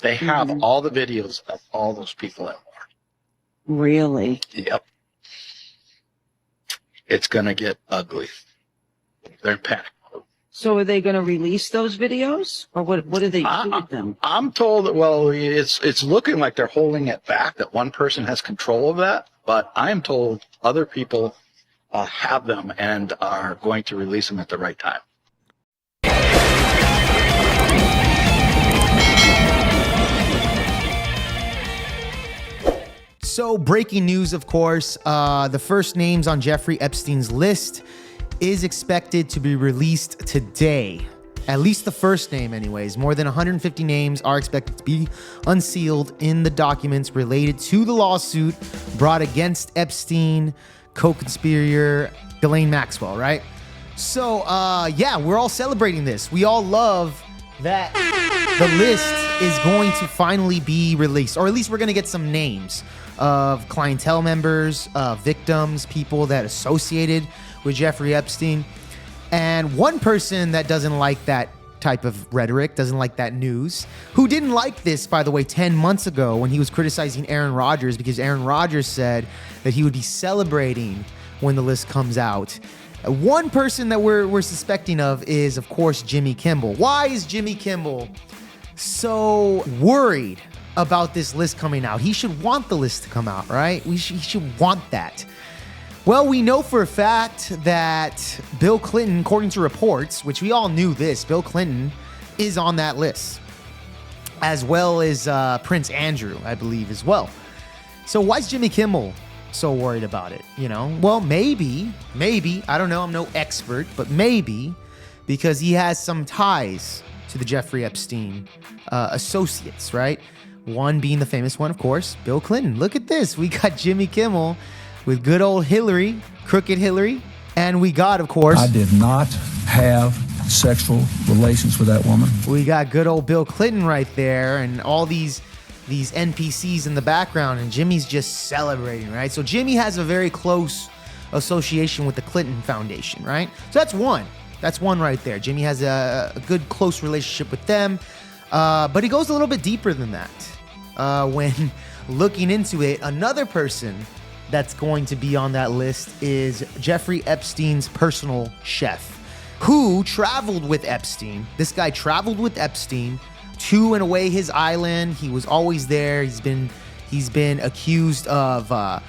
They have all the videos of all those people at war. Really? Yep. It's going to get ugly. They're panicked. So are they going to release those videos, or what do they do with them? I'm told that, well, it's looking like they're holding it back, that one person has control of that, but I am told other people have them and are going to release them at the right time. So, breaking news, of course, the first names on Jeffrey Epstein's list is expected to be released today. At least the first name, anyways. More than 150 names are expected to be unsealed in the documents related to the lawsuit brought against Epstein, co-conspirator Ghislaine Maxwell, right? So, yeah, we're all celebrating this. We all love that the list is going to finally be released, or at least we're going to get some names of clientele members, victims, people that associated with Jeffrey Epstein. And one person that doesn't like that type of rhetoric, doesn't like that news, who didn't like this, by the way, 10 months ago when he was criticizing Aaron Rodgers, because Aaron Rodgers said that he would be celebrating when the list comes out. One person that we're suspecting of is, of course, Jimmy Kimmel. Why is Jimmy Kimmel so worried about this list coming out? He should want the list to come out, right? He should want that. Well, we know for a fact that Bill Clinton, according to reports, which we all knew this, Bill Clinton is on that list, as well as Prince Andrew, I believe, as well. So why is Jimmy Kimmel so worried about it? You know, well, maybe, I don't know, I'm no expert, but maybe because he has some ties to the Jeffrey Epstein associates, right? One being the famous one, of course, Bill Clinton. Look at this. We got Jimmy Kimmel with good old Hillary, crooked Hillary. And we got, of course, I did not have sexual relations with that woman. We got good old Bill Clinton right there, and all these NPCs in the background, and Jimmy's just celebrating, right? So Jimmy has a very close association with the Clinton Foundation, right? So that's one. That's one right there. Jimmy has a good, close relationship with them. But he goes a little bit deeper than that. When looking into it, another person that's going to be on that list is Jeffrey Epstein's personal chef, who traveled with Epstein. This guy traveled with Epstein to and away his island. He was always there. He's been accused of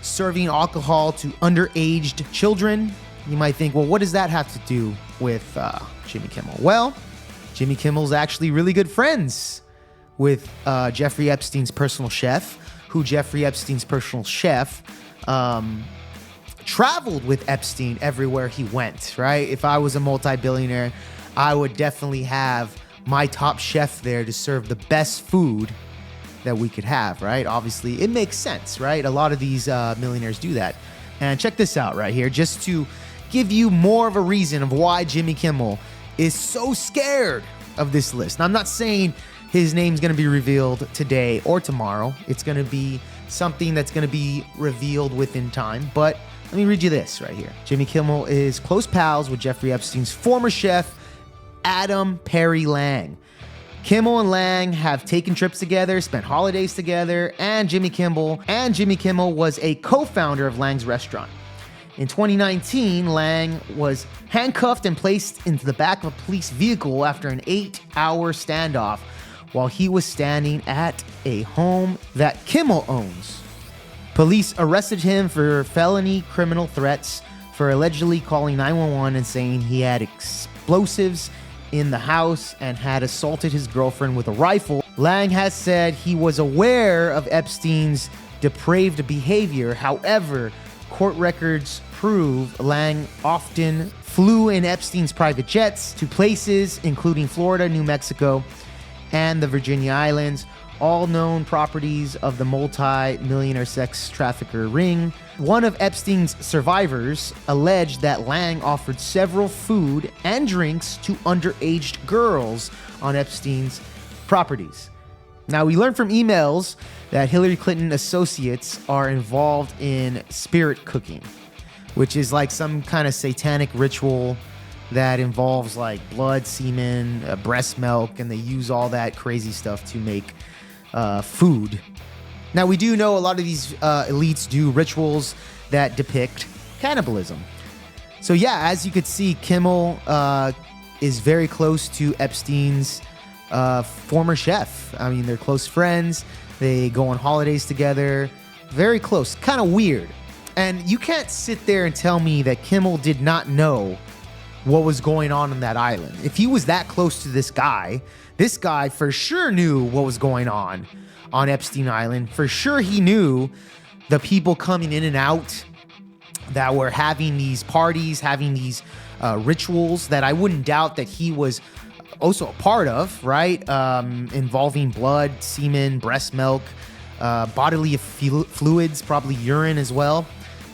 serving alcohol to underaged children. You might think, well, what does that have to do with Jimmy Kimmel? Well, Jimmy Kimmel's actually really good friends with Jeffrey Epstein's personal chef, who Jeffrey Epstein's personal chef traveled with Epstein everywhere he went, right? If I was a multi-billionaire, I would definitely have my top chef there to serve the best food that we could have, right? Obviously, it makes sense, right? A lot of these millionaires do that. And check this out right here, just to give you more of a reason of why Jimmy Kimmel is so scared of this list. Now, I'm not saying his name's going to be revealed today or tomorrow. It's going to be something that's going to be revealed within time. But let me read you this right here. Jimmy Kimmel is close pals with Jeffrey Epstein's former chef, Adam Perry Lang. Kimmel and Lang have taken trips together, spent holidays together, and Jimmy Kimmel was a co-founder of Lang's restaurant. In 2019, Lang was handcuffed and placed into the back of a police vehicle after an 8-hour standoff while he was standing at a home that Kimmel owns. Police arrested him for felony criminal threats for allegedly calling 911 and saying he had explosives in the house and had assaulted his girlfriend with a rifle. Lang has said he was aware of Epstein's depraved behavior. However, court records prove Lang often flew in Epstein's private jets to places including Florida, New Mexico, and the Virginia Islands, all known properties of the multi-millionaire sex trafficker ring. One of Epstein's survivors alleged that Lang offered several food and drinks to underage girls on Epstein's properties. Now, we learned from emails that Hillary Clinton associates are involved in spirit cooking, which is like some kind of satanic ritual that involves like blood, semen, breast milk, and they use all that crazy stuff to make food. Now, we do know a lot of these elites do rituals that depict cannibalism. So yeah, as you could see, Kimmel is very close to Epstein's former chef. I mean, they're close friends. They go on holidays together. Very close. Kind of weird. And you can't sit there and tell me that Kimmel did not know what was going on that island. If he was that close to this guy for sure knew what was going on Epstein Island. For sure he knew the people coming in and out that were having these parties, having these rituals that I wouldn't doubt that he was also a part of, right? Involving blood, semen, breast milk, bodily fluids, probably urine as well,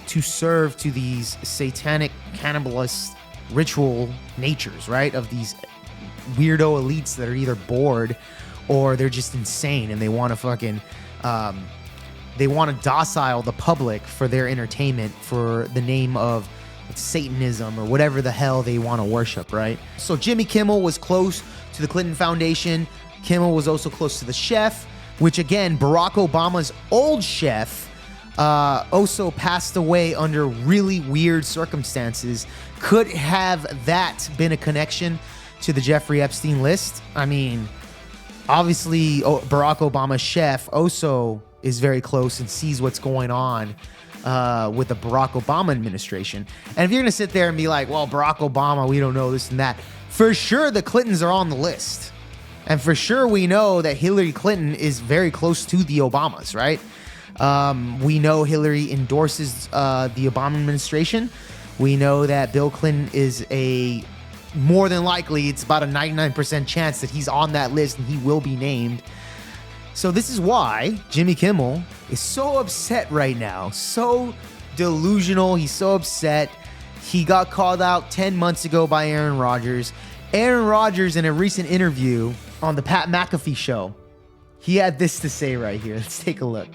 to serve to these satanic cannibalist ritual natures, right? Of these weirdo elites that are either bored or they're just insane and they want to fucking they want to docile the public for their entertainment for the name of Satanism or whatever the hell they want to worship, right? So Jimmy Kimmel was close to the Clinton Foundation. Kimmel was also close to the chef, which again, Barack Obama's old chef also passed away under really weird circumstances. Could have that been a connection to the Jeffrey Epstein list? I mean, obviously, Barack Obama's chef also is very close and sees what's going on with the Barack Obama administration. And if you're going to sit there and be like, well, Barack Obama, we don't know this and that, for sure the Clintons are on the list. And for sure we know that Hillary Clinton is very close to the Obamas, right? We know Hillary endorses the Obama administration. We know that Bill Clinton is more than likely, it's about a 99% chance that he's on that list and he will be named. So this is why Jimmy Kimmel is so upset right now, so delusional. He's so upset. He got called out 10 months ago by Aaron Rodgers. Aaron Rodgers, in a recent interview on the Pat McAfee show, he had this to say right here. Let's take a look.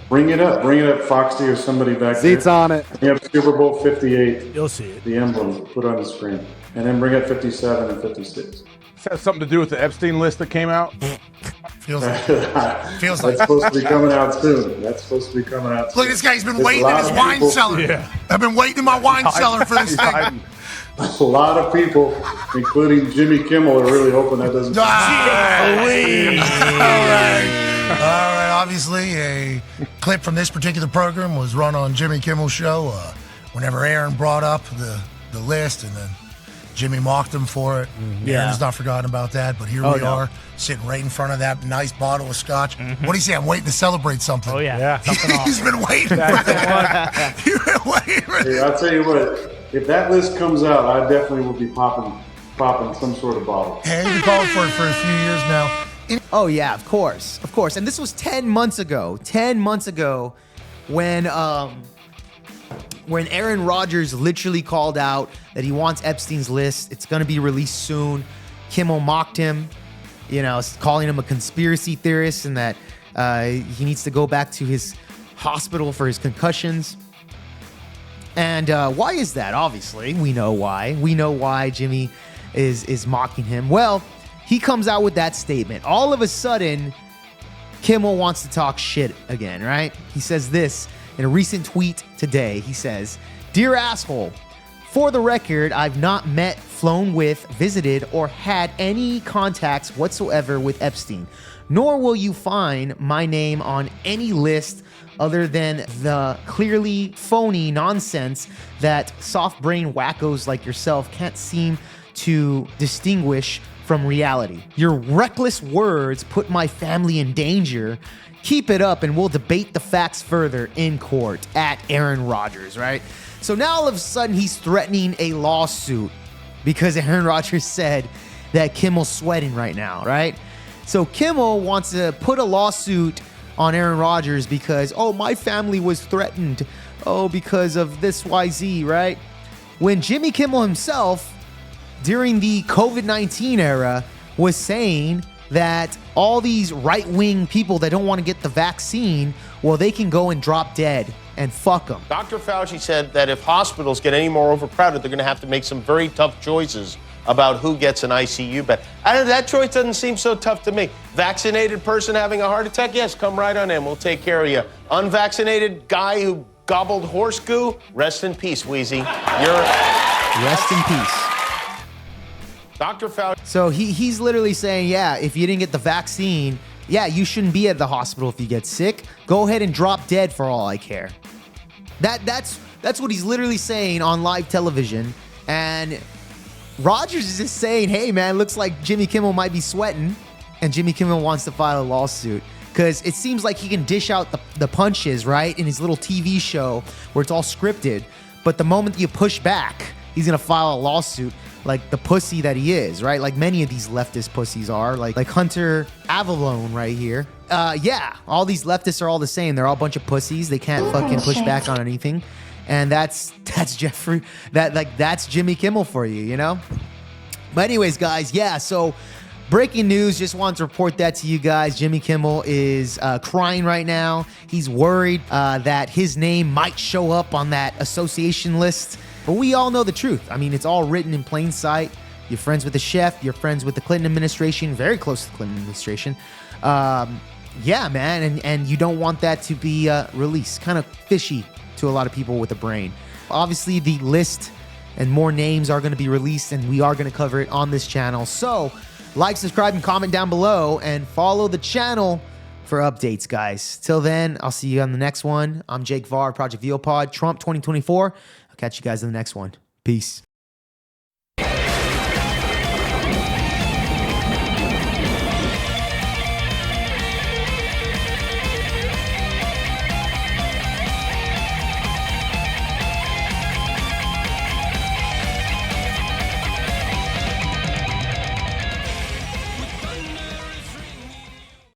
Bring it up, Foxy or somebody back there. Seats on it. Bring up Super Bowl 58. You'll see it. The emblem put on the screen. And then bring up 57 and 56. This has something to do with the Epstein list that came out. Feels like. That's supposed to be coming out soon. Look, this guy's been waiting in his wine cellar. Yeah. I've been waiting in my wine cellar for this thing. A lot of people, including Jimmy Kimmel, are really hoping that doesn't. All right. Obviously, a clip from this particular program was run on Jimmy Kimmel's show whenever Aaron brought up the list, and then Jimmy mocked him for it. Aaron's not forgotten about that, but here we are, sitting right in front of that nice bottle of scotch. What do you say? I'm waiting to celebrate something. Oh, yeah. He's been waiting for that. You've been waiting for Hey, I'll tell you what. If that list comes out, I definitely will be popping some sort of bottle. Hey, you've been calling for it for a few years now. Oh yeah, of course. And this was 10 months ago. 10 months ago, when Aaron Rodgers literally called out that he wants Epstein's list. It's going to be released soon. Kimmel mocked him, calling him a conspiracy theorist and that he needs to go back to his hospital for his concussions. And why is that? Obviously, we know why. We know why Jimmy is mocking him. Well, he comes out with that statement. All of a sudden, Kimmel wants to talk shit again, right? He says this in a recent tweet today. He says, "Dear asshole, for the record, I've not met, flown with, visited, or had any contacts whatsoever with Epstein, nor will you find my name on any list other than the clearly phony nonsense that soft-brain wackos like yourself can't seem to distinguish from reality. Your reckless words put my family in danger. Keep it up and we'll debate the facts further in court." At Aaron Rodgers, right? So now all of a sudden he's threatening a lawsuit because Aaron Rodgers said that Kimmel's sweating right now, right? So Kimmel wants to put a lawsuit on Aaron Rodgers because, my family was threatened. Because of this YZ, right? When Jimmy Kimmel himself, during the COVID-19 era, was saying that all these right-wing people that don't want to get the vaccine, well, they can go and drop dead and fuck them. Dr. Fauci said that if hospitals get any more overcrowded, they're going to have to make some very tough choices about who gets an ICU bed. That choice doesn't seem so tough to me. Vaccinated person having a heart attack? Yes, come right on in. We'll take care of you. Unvaccinated guy who gobbled horse goo? Rest in peace, Wheezy. Rest in peace. Dr. Fauci. So he's literally saying, yeah, if you didn't get the vaccine, yeah, you shouldn't be at the hospital if you get sick. Go ahead and drop dead for all I care. That's what he's literally saying on live television. And Rogers is just saying, hey, man, looks like Jimmy Kimmel might be sweating. And Jimmy Kimmel wants to file a lawsuit. Because it seems like he can dish out the punches, right, in his little TV show where it's all scripted. But the moment you push back, he's going to file a lawsuit like the pussy that he is, right? Like many of these leftist pussies are, like Hunter Avallone right here. Yeah, all these leftists are all the same. They're all a bunch of pussies. They can't fucking push back on anything. And that's Jeffrey, that's Jimmy Kimmel for you, you know? But anyways, guys, yeah, so breaking news, just wanted to report that to you guys. Jimmy Kimmel is crying right now. He's worried that his name might show up on that association list. But we all know the truth. I mean, it's all written in plain sight. You're friends with the chef. You're friends with the Clinton administration, very close to the Clinton administration. Yeah, man, and you don't want that to be released. Kind of fishy to a lot of people with a brain. Obviously, the list and more names are going to be released, and we are going to cover it on this channel. So, like, subscribe, and comment down below, and follow the channel for updates, guys. Till then, I'll see you on the next one. I'm Jake Varr, Project VOPod, Trump 2024. I'll catch you guys in the next one. Peace.